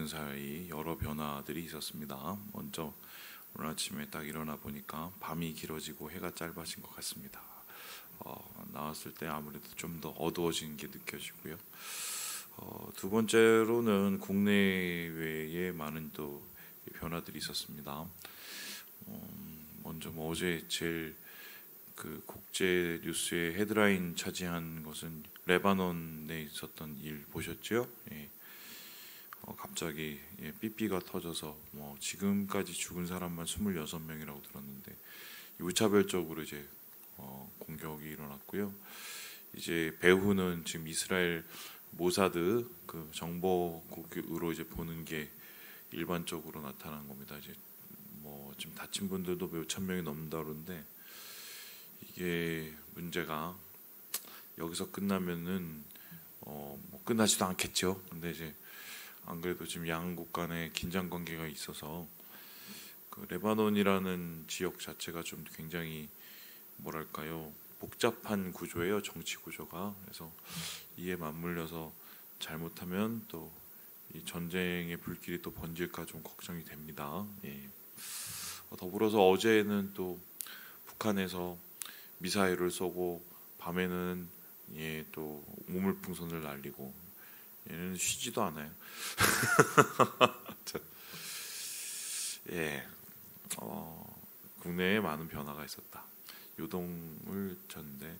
되는 사이 여러 변화들이 있었습니다. 먼저 오늘 아침에 딱 일어나 보니까 밤이 길어지고 해가 짧아진 것 같습니다. 나왔을 때 아무래도 좀 더 어두워진 게 느껴지고요. 두 번째로는 국내외에 많은 또 변화들이 있었습니다. 먼저 어제 제일 그 국제 뉴스의 헤드라인 차지한 것은 레바논에 있었던 일 보셨죠? 예. 갑자기 삐삐가 터져서 지금까지 죽은 사람만 26명이라고 들었는데 무차별적으로 이제 공격이 일어났고요. 이제 배후는 지금 이스라엘 모사드 그 정보국으로 이제 보는 게 일반적으로 나타난 겁니다. 이제 지금 다친 분들도 몇천 명이 넘는다 그러는데 이게 문제가 여기서 끝나면은 끝나지도 않겠죠. 근데 이제 안 그래도 지금 양국 간의 긴장 관계가 있어서 그 레바논이라는 지역 자체가 좀 굉장히 뭐랄까요, 복잡한 구조예요. 정치 구조가. 그래서 이에 맞물려서 잘못하면 또 이 전쟁의 불길이 또 번질까 좀 걱정이 됩니다. 예. 더불어서 어제는 또 북한에서 미사일을 쏘고 밤에는 또 우물풍선을 날리고 얘는 쉬지도 않아요. 예, 국내에 많은 변화가 있었다. 요동을 쳤는데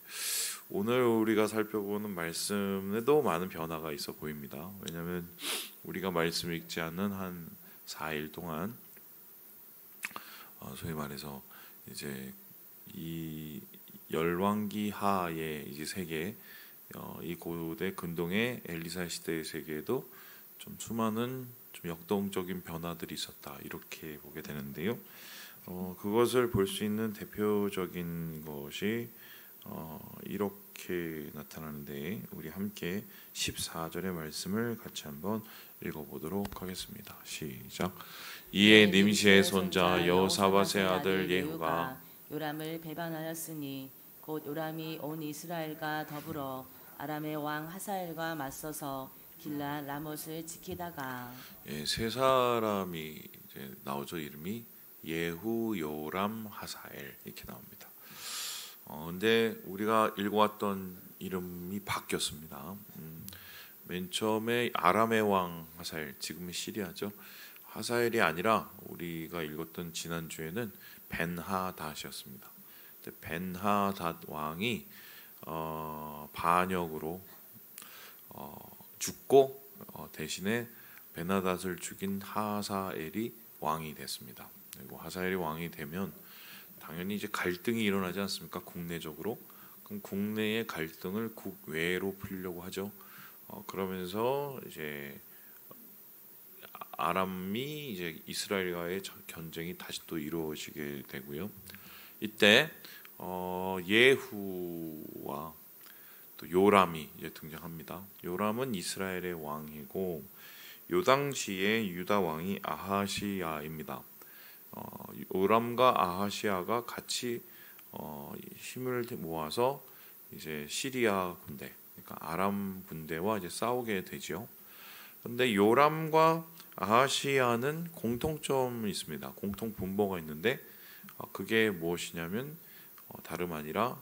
오늘 우리가 살펴보는 말씀에도 많은 변화가 있어 보입니다. 왜냐하면 우리가 말씀 읽지 않는 한 4일 동안 소위 말해서 이제 이 열왕기 하의 이제 세계, 이 고대 근동의 엘리사 시대의 세계에도 좀 수많은 좀 역동적인 변화들이 있었다, 이렇게 보게 되는데요. 그것을 볼 수 있는 대표적인 것이 이렇게 나타나는데 우리 함께 14절의 말씀을 같이 한번 읽어보도록 하겠습니다. 시작. 이에 님시의 손자 여호사밧의 아들 예후가 요람을 배반하였으니 곧 요람이 온 이스라엘과 더불어 아람의 왕 하사엘과 맞서서 길랏 라못을 지키다가 세 사람이 이제 나오죠. 이름이 예후, 요람, 하사엘 이렇게 나옵니다. 근데 우리가 읽어왔던 이름이 바뀌었습니다. 맨 처음에 아람의 왕 하사엘, 지금의 시리아죠. 하사엘이 아니라 우리가 읽었던 지난주에는 벤하닷이었습니다. 근데 벤하닷 왕이 반역으로 죽고 대신에 벤하닷을 죽인 하사엘이 왕이 됐습니다. 그리고 하사엘이 왕이 되면 당연히 이제 갈등이 일어나지 않습니까? 국내적으로. 그럼 국내의 갈등을 국외로 풀려고 하죠. 그러면서 이제 아람이 이제 이스라엘과의 전쟁이 다시 또 이루어지게 되고요. 이때 예후와 또 요람이 이제 등장합니다. 요람은 이스라엘의 왕이고 요 당시에 유다 왕이 아하시야입니다. 요람과 아하시야가 같이 힘을 모아서 이제 시리아 군대, 그러니까 아람 군대와 이제 싸우게 되죠. 그런데 요람과 아하시야는 공통점이 있습니다. 공통 분모가 있는데 그게 무엇이냐면 다름 아니라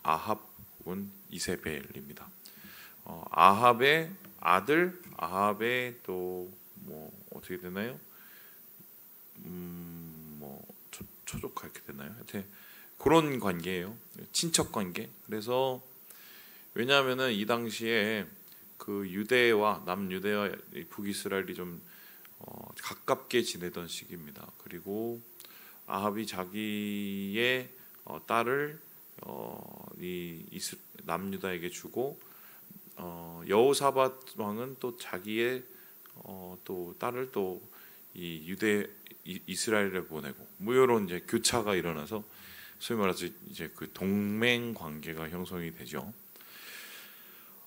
아합 혹은 이세벨입니다. 아합의 아들, 아합의 또 어떻게 되나요? 초조카 이렇게 되나요? 하여튼 그런 관계예요. 친척 관계. 그래서 왜냐하면은 이 당시에 그 유대와 남유대와 북이스라엘이 좀 가깝게 지내던 시기입니다. 그리고 아합이 자기의 딸을 남유다에게 주고 여호사밧 왕은 또 자기의 또 딸을 또 이 유대 이스라엘에 보내고 이런 이제 교차가 일어나서 소위 말해서 이제 그 동맹 관계가 형성이 되죠.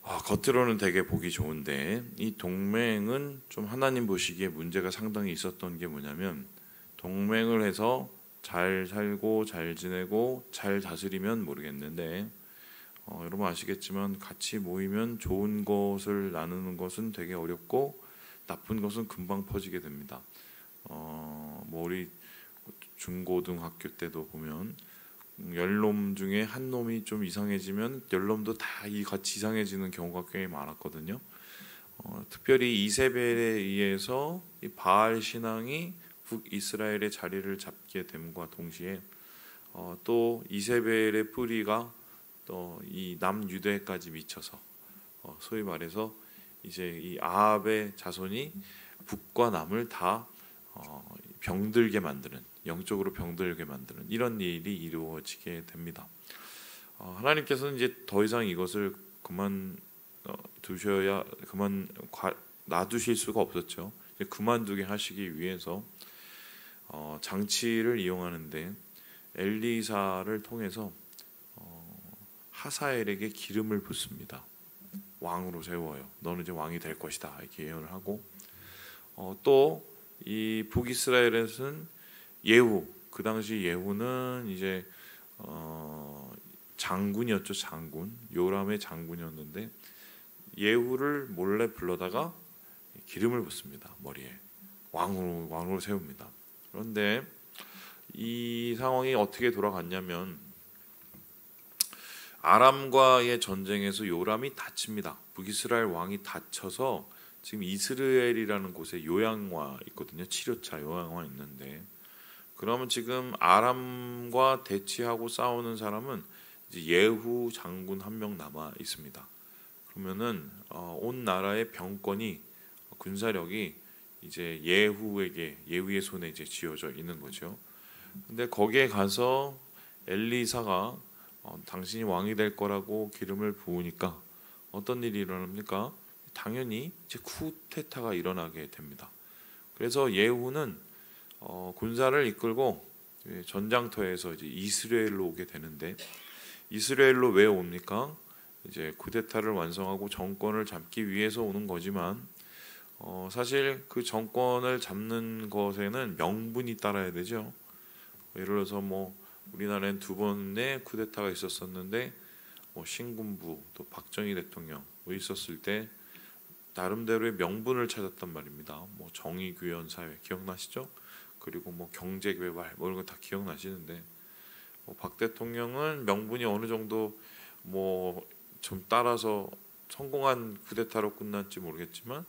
겉으로는 되게 보기 좋은데 이 동맹은 좀 하나님 보시기에 문제가 상당히 있었던 게 뭐냐면, 동맹을 해서 잘 살고 잘 지내고 잘 다스리면 모르겠는데 여러분 아시겠지만 같이 모이면 좋은 것을 나누는 것은 되게 어렵고 나쁜 것은 금방 퍼지게 됩니다. 뭐 우리 중고등학교 때도 보면 10놈 중에 한 놈이 좀 이상해지면 10놈도 다 같이 이상해지는 경우가 꽤 많았거든요. 특별히 이세벨에 의해서 이 바알 신앙이 북이스라엘의 자리를 잡게 됨과 동시에 또 이세벨의 뿌리가 또 이 남유대까지 미쳐서 소위 말해서 이제 이 아합의 자손이 북과 남을 다 병들게 만드는, 영적으로 병들게 만드는 이런 일이 이루어지게 됩니다. 하나님께서는 이제 더 이상 이것을 놔두실 수가 없었죠. 이제 그만두게 하시기 위해서 장치를 이용하는데 엘리사를 통해서 하사엘에게 기름을 붓습니다. 왕으로 세워요. 너는 이제 왕이 될 것이다. 이렇게 예언을 하고 또 이 북이스라엘에서는 예후, 그 당시 예후는 이제 장군이었죠. 장군, 요람의 장군이었는데 예후를 몰래 불러다가 기름을 붓습니다. 머리에 왕으로 세웁니다. 그런데 이 상황이 어떻게 돌아갔냐면 아람과의 전쟁에서 요람이 다칩니다. 북이스라엘 왕이 다쳐서 지금 이스라엘이라는 곳에 요양와 있거든요. 치료차 요양와 있는데 그러면 지금 아람과 대치하고 싸우는 사람은 이제 예후 장군 한 명 남아 있습니다. 그러면은 온 나라의 병권이 군사력이 이제 예후의 손에 이제 쥐어져 있는 거죠. 근데 거기에 가서 엘리사가 당신이 왕이 될 거라고 기름을 부으니까 어떤 일이 일어납니까? 당연히 이제 쿠데타가 일어나게 됩니다. 그래서 예후는 군사를 이끌고 전장터에서 이제 이스라엘로 오게 되는데 이스라엘로 왜 옵니까? 이제 쿠데타를 완성하고 정권을 잡기 위해서 오는 거지만 사실 그 정권을 잡는 것에는 명분이 따라야 되죠. 예를 들어서 뭐 우리나라엔 2번의 쿠데타가 있었었는데 뭐 신군부 또 박정희 대통령 뭐 있었을 때 나름대로의 명분을 찾았단 말입니다. 뭐 정의규현 사회 기억나시죠? 그리고 뭐 경제개발 뭐 이런 거 다 기억나시는데 박 대통령은 명분이 어느 정도 뭐 좀 따라서 성공한 쿠데타로 끝날지 모르겠지만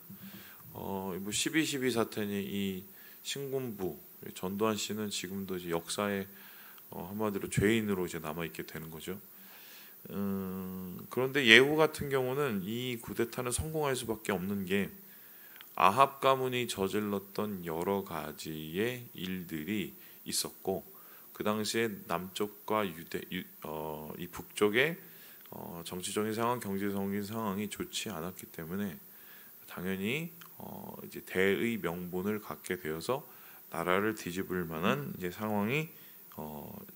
뭐 12.12 사태니 이 신군부 전두환 씨는 지금도 이제 역사에 한마디로 죄인으로 이제 남아 있게 되는 거죠. 그런데 예후 같은 경우는 이 쿠데타는 성공할 수밖에 없는 게 아합 가문이 저질렀던 여러 가지의 일들이 있었고 그 당시에 남쪽과 이 북쪽의 정치적인 상황, 경제적인 상황이 좋지 않았기 때문에 당연히 이제 대의 명분을 갖게 되어서 나라를 뒤집을 만한 이제 상황이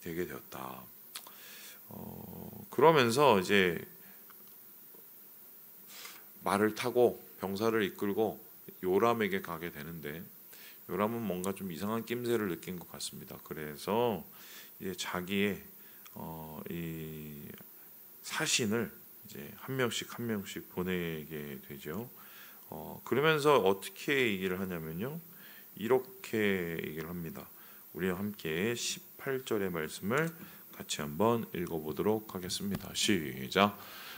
되게 되었다. 그러면서 이제 말을 타고 병사를 이끌고 요람에게 가게 되는데 요람은 뭔가 좀 이상한 낌새를 느낀 것 같습니다. 그래서 이제 자기의 이 사신을 이제 한 명씩 보내게 되죠. 그러면서 어떻게 얘기를 하냐면요, 이렇게 얘기를 합니다. 우리와 함께 18절의 말씀을 같이 한번 읽어보도록 하겠습니다. 시작.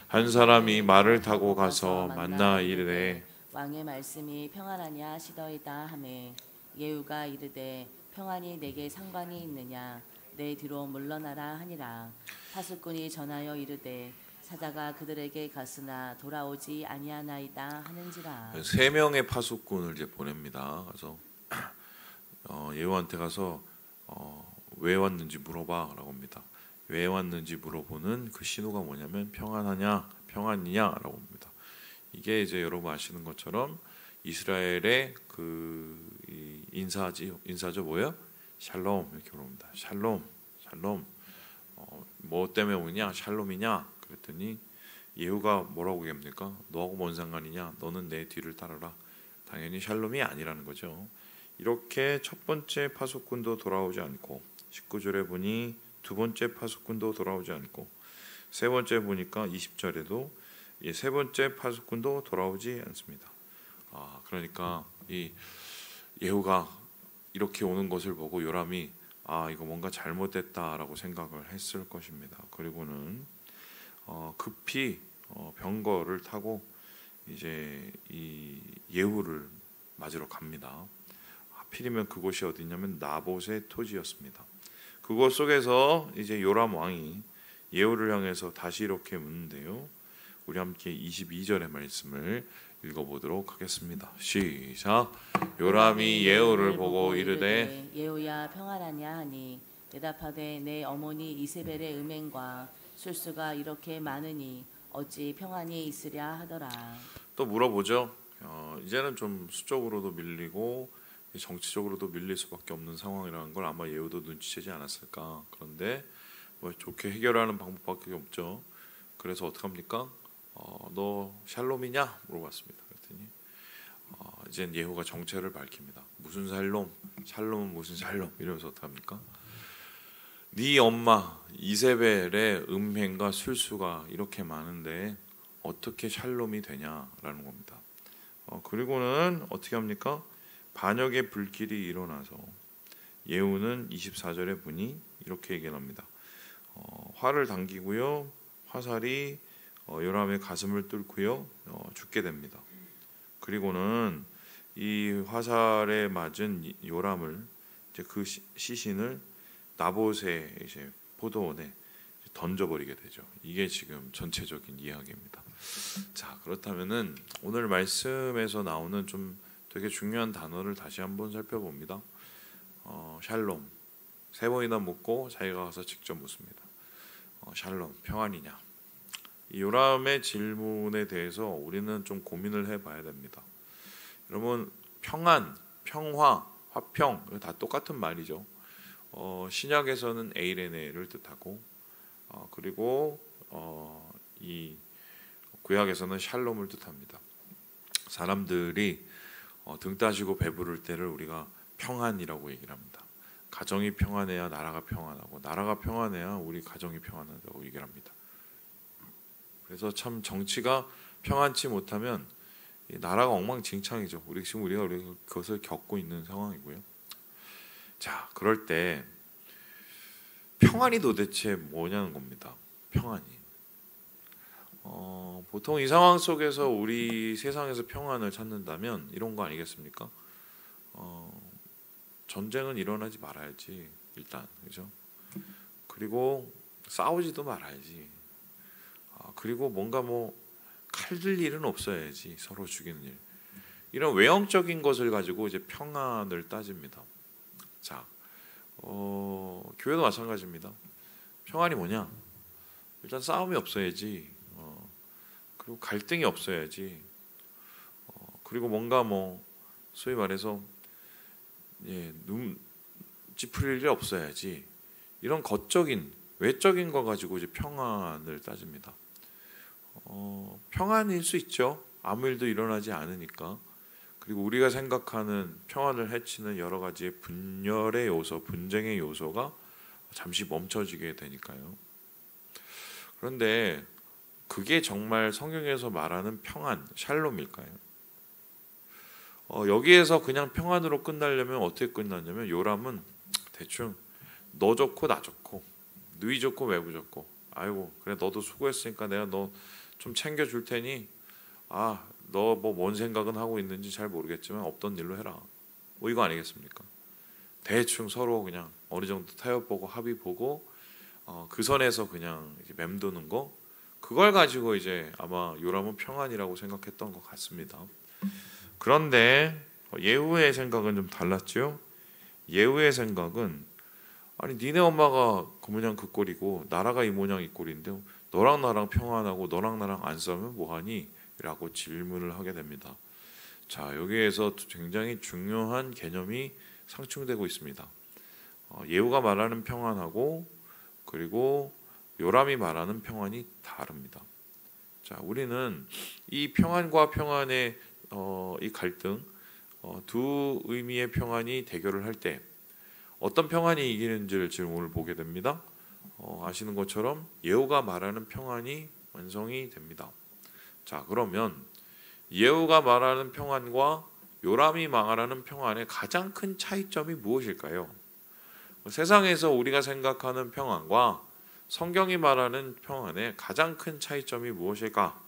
한 사람이 말을 타고 가서 만나 이르되 왕의 말씀이 평안하냐 하시더이다 하매 예후가 이르되 평안이 내게 상관이 있느냐 내 뒤로 물러나라 하니라. 파수꾼이 전하여 이르되 사자가 그들에게 갔으나 돌아오지 아니하나이다 하는지라. 3명의 파수꾼을 이제 보냅니다. 그래서 예후한테 가서 왜 왔는지 물어봐라고 합니다. 왜 왔는지 물어보는 그 신호가 뭐냐면 평안하냐, 평안이냐라고 합니다. 이게 이제 여러분 아시는 것처럼 이스라엘의 그 인사죠 뭐예요? 샬롬 이렇게 부릅니다. 샬롬. 뭐 때문에 오냐? 샬롬이냐? 그랬더니 예후가 뭐라고 얘기합니까? 너하고 뭔 상관이냐? 너는 내 뒤를 따르라. 당연히 샬롬이 아니라는 거죠. 이렇게 첫 번째 파수꾼도 돌아오지 않고 19절에 보니 두 번째 파수꾼도 돌아오지 않고 세 번째 보니까 20절에도 세 번째 파수꾼도 돌아오지 않습니다. 그러니까 이 예후가 이렇게 오는 것을 보고 요람이 이거 뭔가 잘못됐다라고 생각을 했을 것입니다. 그리고는 급히 병거를 타고 이제 이 예후를 맞으러 갑니다. 하필이면 그곳이 어디냐면 나봇의 토지였습니다. 그곳 속에서 이제 요람 왕이 예후를 향해서 다시 이렇게 묻는데요. 우리 함께 22절의 말씀을 읽어보도록 하겠습니다. 시작. 요람이 예후를 보고 이르되 예후야 평안하냐 하니 대답하되 내 어머니 이세벨의 음행과 술수가 이렇게 많으니 어찌 평안히 있으랴 하더라. 또 물어보죠. 이제는 좀 수적으로도 밀리고 정치적으로도 밀릴 수밖에 없는 상황이라는 걸 아마 예후도 눈치채지 않았을까. 그런데 뭐 좋게 해결하는 방법밖에 없죠. 그래서 어떡합니까? 너 샬롬이냐? 물어봤습니다. 그랬더니 이젠 예후가 정체를 밝힙니다. 무슨 샬롬? 샬롬은 무슨 샬롬? 이러면서 어떡합니까? 네 엄마 이세벨의 음행과 술수가 이렇게 많은데 어떻게 샬롬이 되냐라는 겁니다. 그리고는 어떻게 합니까? 반역의 불길이 일어나서 예후는 24절에 보니 이렇게 얘기를 합니다. 활을 당기고요. 화살이 요람의 가슴을 뚫고요. 죽게 됩니다. 그리고는 이 화살에 맞은 요람을 이제 그 시신을 나봇의 이제 포도원에 던져버리게 되죠. 이게 지금 전체적인 이야기입니다. 자, 그렇다면은 오늘 말씀에서 나오는 좀 되게 중요한 단어를 다시 한번 살펴봅니다. 샬롬 세 번이나 묻고 자기가 가서 직접 묻습니다. 샬롬 평안이냐? 이 요람의 질문에 대해서 우리는 좀 고민을 해봐야 됩니다. 여러분 평안, 평화, 화평 다 똑같은 말이죠. 신약에서는 에이레네를 뜻하고 그리고 이 구약에서는 샬롬을 뜻합니다. 사람들이 등 따시고 배부를 때를 우리가 평안이라고 얘기를 합니다. 가정이 평안해야 나라가 평안하고 나라가 평안해야 우리 가정이 평안하다고 얘기를 합니다. 그래서 참 정치가 평안치 못하면 이 나라가 엉망진창이죠. 우리가 그것을 겪고 있는 상황이고요. 자, 그럴 때 평안이 도대체 뭐냐는 겁니다. 평안이. 보통 이 상황 속에서 우리 세상에서 평안을 찾는다면 이런 거 아니겠습니까? 전쟁은 일어나지 말아야지 일단, 그죠? 그리고 싸우지도 말아야지. 그리고 뭔가 뭐 칼들 일은 없어야지, 서로 죽이는 일. 이런 외형적인 것을 가지고 이제 평안을 따집니다. 자, 교회도 마찬가지입니다. 평안이 뭐냐? 일단 싸움이 없어야지. 그리고 갈등이 없어야지. 그리고 뭔가 뭐 소위 말해서 눈 찌푸릴 일이 없어야지. 이런 겉적인 외적인 거 가지고 이제 평안을 따집니다. 평안일 수 있죠. 아무 일도 일어나지 않으니까. 그리고 우리가 생각하는 평안을 해치는 여러 가지의 분열의 요소, 분쟁의 요소가 잠시 멈춰지게 되니까요. 그런데 그게 정말 성경에서 말하는 평안, 샬롬일까요? 여기에서 그냥 평안으로 끝나려면 어떻게 끝났냐면 요람은 대충 너 좋고 나 좋고 너희 좋고 외부 좋고 아이고 그래 너도 수고했으니까 내가 너 좀 챙겨줄 테니 너 뭐 뭔 생각은 하고 있는지 잘 모르겠지만 없던 일로 해라. 뭐 이거 아니겠습니까? 대충 서로 그냥 어느 정도 타협 보고 합의 보고 그 선에서 그냥 이렇게 맴도는 거 그걸 가지고 이제 아마 요람은 평안이라고 생각했던 것 같습니다. 그런데 예후의 생각은 좀 달랐죠. 예후의 생각은 아니 니네 엄마가 그 모양 그 꼴이고 나라가 이 모양 이 꼴인데 너랑 나랑 평안하고 너랑 나랑 안 싸우면 뭐하니? 라고 질문을 하게 됩니다. 자, 여기에서 굉장히 중요한 개념이 상충되고 있습니다. 예후가 말하는 평안하고 그리고 요람이 말하는 평안이 다릅니다. 자, 우리는 이 평안과 평안의 이 갈등 두 의미의 평안이 대결을 할 때 어떤 평안이 이기는지를 지금 오늘 보게 됩니다. 아시는 것처럼 예후가 말하는 평안이 완성이 됩니다. 자, 그러면 예후가 말하는 평안과 요람이 말하는 평안의 가장 큰 차이점이 무엇일까요? 세상에서 우리가 생각하는 평안과 성경이 말하는 평안의 가장 큰 차이점이 무엇일까?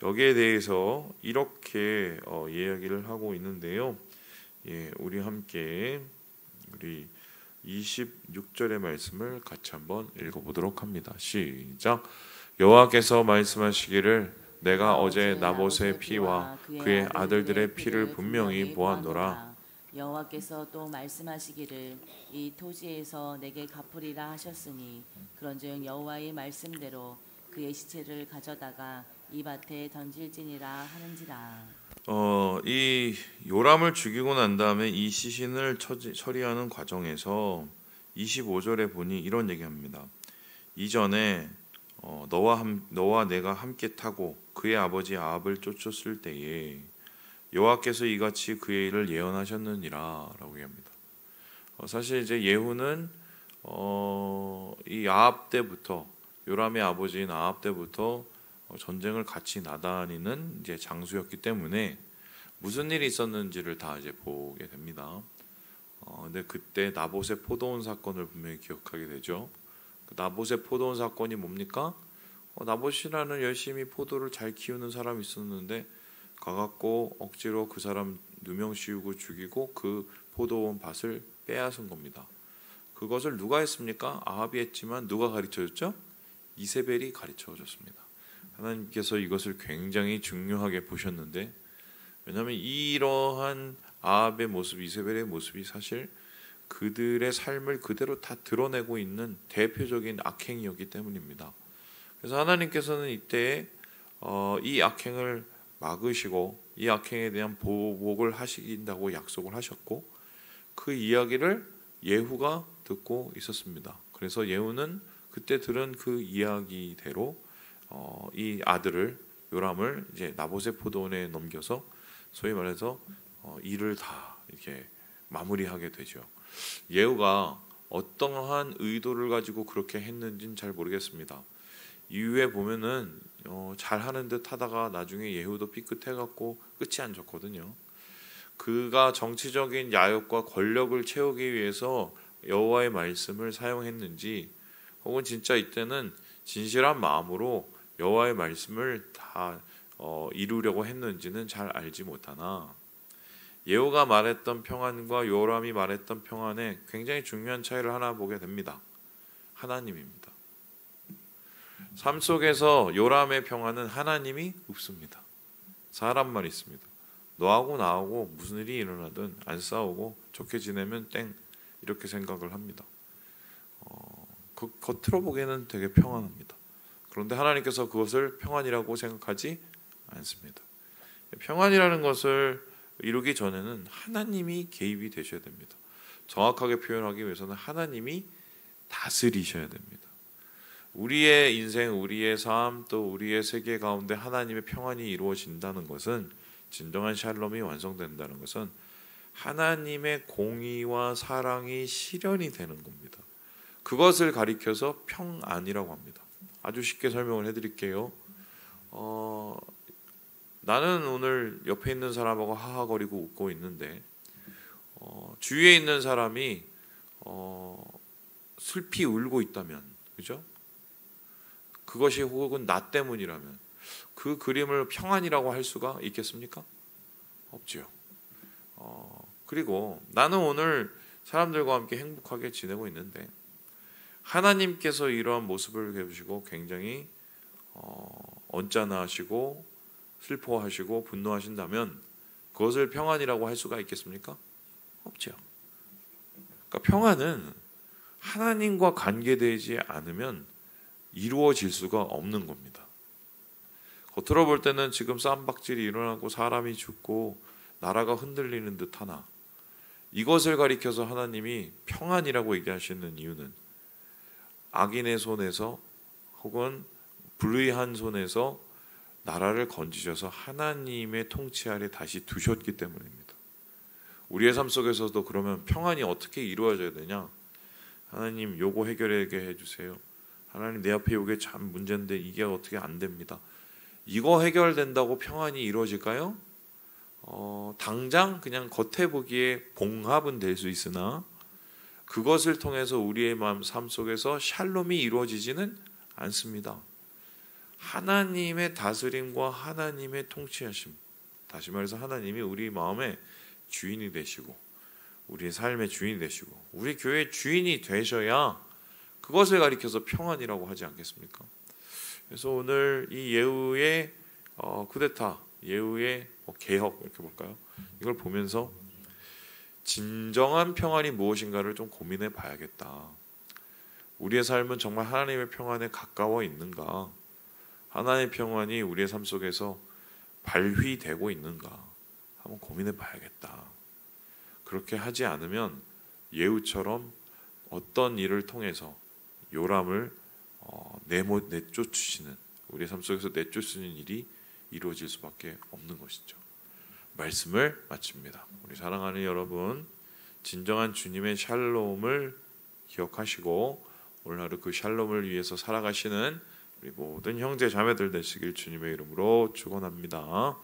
여기에 대해서 이렇게 이야기를 하고 있는데요. 우리 함께 우리 26절의 말씀을 같이 한번 읽어보도록 합니다. 시작. 여호와께서 말씀하시기를 내가 어제 나봇의 피와 그의 아들들의 피를 분명히 보았노라. 여호와께서 또 말씀하시기를 이 토지에서 내게 갚으리라 하셨으니 그런즉 여호와의 말씀대로 그의 시체를 가져다가 이 밭에 던질지니라 하는지라. 이 요람을 죽이고 난 다음에 이 시신을 처리하는 과정에서 25절에 보니 이런 얘기합니다. 이전에 너와 내가 함께 타고 그의 아버지 아합을 쫓았을 때에 여호와께서 이같이 그의 일을 예언하셨느니라라고 합니다. 사실 이제 예후는 이 아합 때부터 요람의 아버지인 아합 때부터 전쟁을 같이 나다니는 이제 장수였기 때문에 무슨 일이 있었는지를 다 이제 보게 됩니다. 근데 그때 나봇의 포도원 사건을 분명히 기억하게 되죠. 그 나봇의 포도원 사건이 뭡니까? 나봇이라는 열심히 포도를 잘 키우는 사람이 있었는데 가갖고 억지로 그 사람 누명 씌우고 죽이고 그 포도원 밭을 빼앗은 겁니다. 그것을 누가 했습니까? 아합이 했지만 누가 가르쳐줬죠? 이세벨이 가르쳐줬습니다. 하나님께서 이것을 굉장히 중요하게 보셨는데, 왜냐하면 이러한 아합의 모습, 이세벨의 모습이 사실 그들의 삶을 그대로 다 드러내고 있는 대표적인 악행이었기 때문입니다. 그래서 하나님께서는 이때 이 악행을 막으시고 이 악행에 대한 보복을 하신다고 약속을 하셨고, 그 이야기를 예후가 듣고 있었습니다. 그래서 예후는 그때 들은 그 이야기대로 이 아들을 요람을 이제 나봇의 포도원에 넘겨서 소위 말해서 일을 다 이렇게 마무리하게 되죠. 예후가 어떠한 의도를 가지고 그렇게 했는지는 잘 모르겠습니다. 이후에 보면은 잘하는 듯 하다가 나중에 예후도 삐끗해갖고 끝이 안 좋거든요. 그가 정치적인 야욕과 권력을 채우기 위해서 여호와의 말씀을 사용했는지, 혹은 진짜 이때는 진실한 마음으로 여호와의 말씀을 다 이루려고 했는지는 잘 알지 못하나, 예후가 말했던 평안과 요람이 말했던 평안에 굉장히 중요한 차이를 하나 보게 됩니다. 하나님입니다. 삶 속에서 요람의 평안은 하나님이 없습니다. 사람만 있습니다. 너하고 나하고 무슨 일이 일어나든 안 싸우고 좋게 지내면 땡, 이렇게 생각을 합니다. 겉으로 보기에는 되게 평안합니다. 그런데 하나님께서 그것을 평안이라고 생각하지 않습니다. 평안이라는 것을 이루기 전에는 하나님이 개입이 되셔야 됩니다. 정확하게 표현하기 위해서는 하나님이 다스리셔야 됩니다. 우리의 인생, 우리의 삶, 또 우리의 세계 가운데 하나님의 평안이 이루어진다는 것은, 진정한 샬롬이 완성된다는 것은 하나님의 공의와 사랑이 실현이 되는 겁니다. 그것을 가리켜서 평안이라고 합니다. 아주 쉽게 설명을 해드릴게요. 나는 오늘 옆에 있는 사람하고 하하거리고 웃고 있는데 주위에 있는 사람이 슬피 울고 있다면, 그죠? 그것이 혹은 나 때문이라면 그 그림을 평안이라고 할 수가 있겠습니까? 없지요. 그리고 나는 오늘 사람들과 함께 행복하게 지내고 있는데 하나님께서 이러한 모습을 보시고 굉장히 언짢아하시고 슬퍼하시고 분노하신다면 그것을 평안이라고 할 수가 있겠습니까? 없죠. 그러니까 평안은 하나님과 관계되지 않으면 이루어질 수가 없는 겁니다. 겉으로 볼 때는 지금 쌈박질이 일어나고 사람이 죽고 나라가 흔들리는 듯 하나, 이것을 가리켜서 하나님이 평안이라고 얘기하시는 이유는 악인의 손에서 혹은 불의한 손에서 나라를 건지셔서 하나님의 통치 아래 다시 두셨기 때문입니다. 우리의 삶 속에서도 그러면 평안이 어떻게 이루어져야 되냐? 하나님, 요거 해결하게 해주세요. 하나님, 내 앞에 요게 참 문제인데 이게 어떻게 안 됩니다. 이거 해결된다고 평안이 이루어질까요? 당장 그냥 겉에 보기에 봉합은 될 수 있으나 그것을 통해서 우리의 삶 속에서 샬롬이 이루어지지는 않습니다. 하나님의 다스림과 하나님의 통치하심, 다시 말해서 하나님이 우리 마음의 주인이 되시고 우리의 삶의 주인이 되시고 우리 교회의 주인이 되셔야 그것을 가리켜서 평안이라고 하지 않겠습니까? 그래서 오늘 이 예후의 쿠데타, 예후의 개혁 이렇게 볼까요? 이걸 보면서 진정한 평안이 무엇인가를 좀 고민해 봐야겠다. 우리의 삶은 정말 하나님의 평안에 가까워 있는가? 하나님의 평안이 우리의 삶 속에서 발휘되고 있는가? 한번 고민해 봐야겠다. 그렇게 하지 않으면 예후처럼 어떤 일을 통해서 요람을 내쫓으시는, 우리의 삶 속에서 내쫓으시는 일이 이루어질 수밖에 없는 것이죠. 말씀을 마칩니다. 우리 사랑하는 여러분, 진정한 주님의 샬롬을 기억하시고 오늘 하루 그 샬롬을 위해서 살아가시는 우리 모든 형제 자매들 되시길 주님의 이름으로 축원합니다.